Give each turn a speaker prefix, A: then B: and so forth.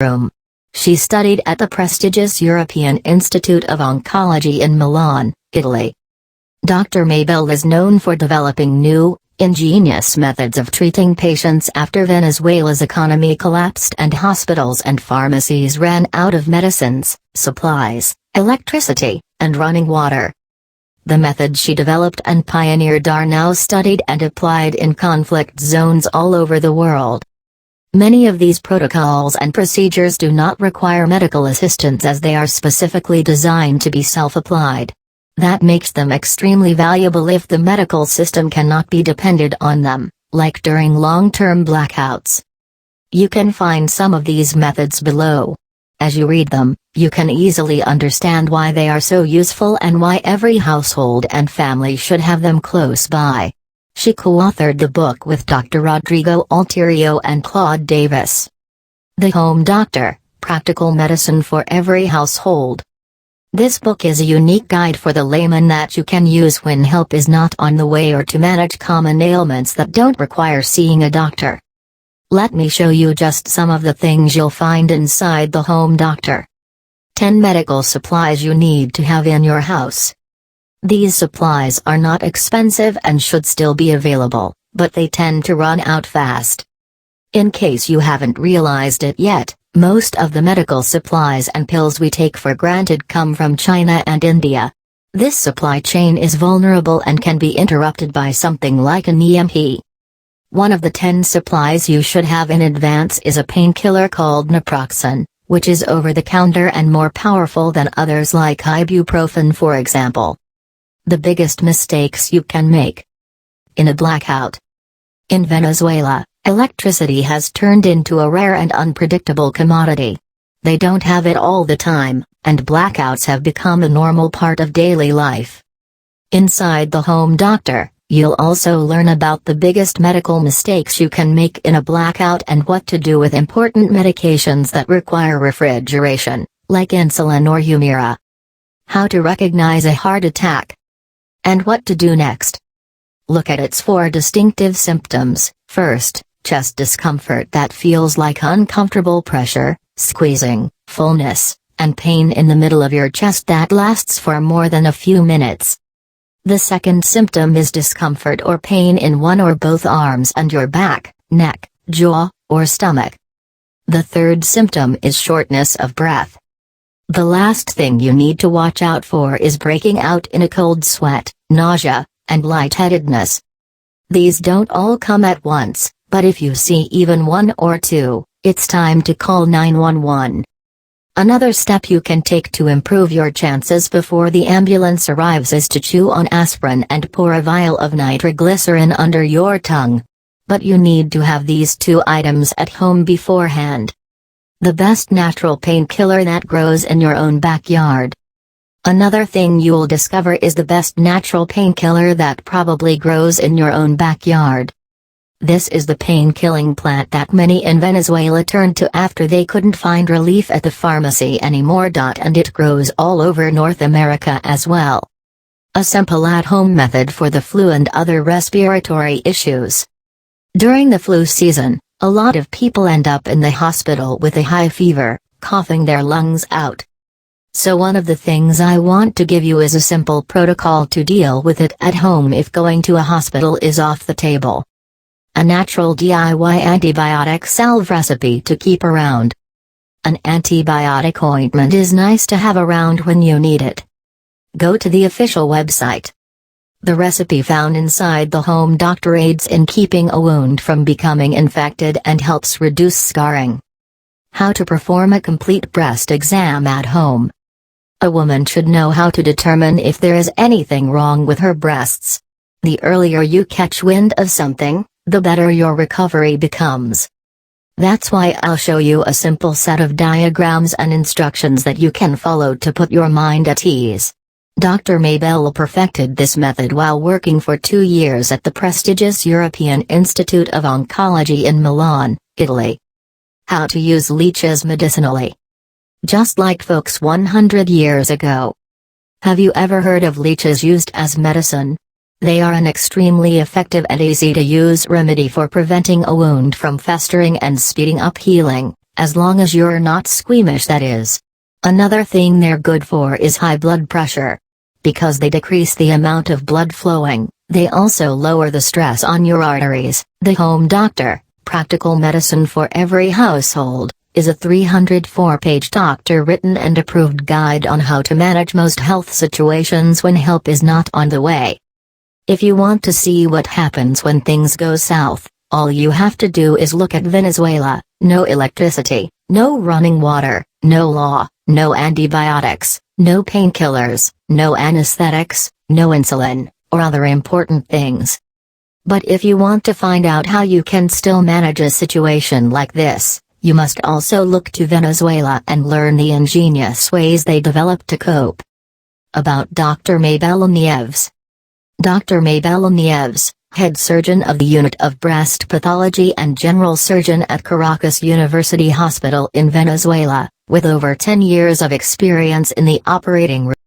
A: room. She studied at the prestigious European Institute of Oncology in Milan, Italy. Dr. Maybell is known for developing new, ingenious methods of treating patients after Venezuela's economy collapsed and hospitals and pharmacies ran out of medicines, supplies, electricity, and running water. The methods she developed and pioneered are now studied and applied in conflict zones all over the world. Many of these protocols and procedures do not require medical assistance as they are specifically designed to be self-applied. That makes them extremely valuable if the medical system cannot be depended on them, like during long-term blackouts. You can find some of these methods below. As you read them, you can easily understand why they are so useful and why every household and family should have them close by. She co-authored the book with Dr. Rodrigo Alterio and Claude Davis. The Home Doctor, Practical Medicine for Every Household. This book is a unique guide for the layman that you can use when help is not on the way or to manage common ailments that don't require seeing a doctor. Let me show you just some of the things you'll find inside the Home Doctor. 10 medical supplies you need to have in your house. These supplies are not expensive and should still be available, but they tend to run out fast. In case you haven't realized it yet, most of the medical supplies and pills we take for granted come from China and India. This supply chain is vulnerable and can be interrupted by something like an EMP. One of the 10 supplies you should have in advance is a painkiller called naproxen, which is over-the-counter and more powerful than others like ibuprofen, for example. The biggest mistakes you can make. In a blackout. In Venezuela, electricity has turned into a rare and unpredictable commodity. They don't have it all the time, and blackouts have become a normal part of daily life. Inside the Home Doctor, you'll also learn about the biggest medical mistakes you can make in a blackout and what to do with important medications that require refrigeration, like insulin or Humira. How to recognize a heart attack. And what to do next. Look at its 4 distinctive symptoms. First, chest discomfort that feels like uncomfortable pressure, squeezing, fullness, and pain in the middle of your chest that lasts for more than a few minutes. The second symptom is discomfort or pain in one or both arms and your back, neck, jaw, or stomach. The third symptom is shortness of breath. The last thing you need to watch out for is breaking out in a cold sweat, nausea, and lightheadedness. These don't all come at once, but if you see even 1 or 2, it's time to call 911. Another step you can take to improve your chances before the ambulance arrives is to chew on aspirin and pour a vial of nitroglycerin under your tongue. But you need to have these 2 items at home beforehand. The best natural painkiller that grows in your own backyard. Another thing you'll discover is the best natural painkiller that probably grows in your own backyard. This is the pain-killing plant that many in Venezuela turned to after they couldn't find relief at the pharmacy anymore. And it grows all over North America as well. A simple at-home method for the flu and other respiratory issues. During the flu season, a lot of people end up in the hospital with a high fever, coughing their lungs out. So one of the things I want to give you is a simple protocol to deal with it at home if going to a hospital is off the table. A natural DIY antibiotic salve recipe to keep around. An antibiotic ointment is nice to have around when you need it. Go to the official website. The recipe found inside the Home Doctor aids in keeping a wound from becoming infected and helps reduce scarring. How to perform a complete breast exam at home. A woman should know how to determine if there is anything wrong with her breasts. The earlier you catch wind of something, the better your recovery becomes. That's why I'll show you a simple set of diagrams and instructions that you can follow to put your mind at ease. Dr. Maybell perfected this method while working for 2 years at the prestigious European Institute of Oncology in Milan, Italy. How to use leeches medicinally. Just like folks 100 years ago. Have you ever heard of leeches used as medicine? They are an extremely effective and easy-to-use remedy for preventing a wound from festering and speeding up healing, As long as you're not squeamish, that is. Another thing they're good for is high blood pressure. Because they decrease the amount of blood flowing, they also lower the stress on your arteries. The Home Doctor, Practical Medicine for Every Household, is a 304-page doctor-written and approved guide on how to manage most health situations when help is not on the way. If you want to see what happens when things go south, all you have to do is look at Venezuela. No electricity, no running water, no law, no antibiotics, no painkillers, no anesthetics, no insulin, or other important things. But if you want to find out how you can still manage a situation like this, you must also look to Venezuela and learn the ingenious ways they developed to cope. About Dr. Maybell. Dr. Maybell, head surgeon of the Unit of Breast Pathology and general surgeon at Caracas University Hospital in Venezuela, with over 10 years of experience in the operating room.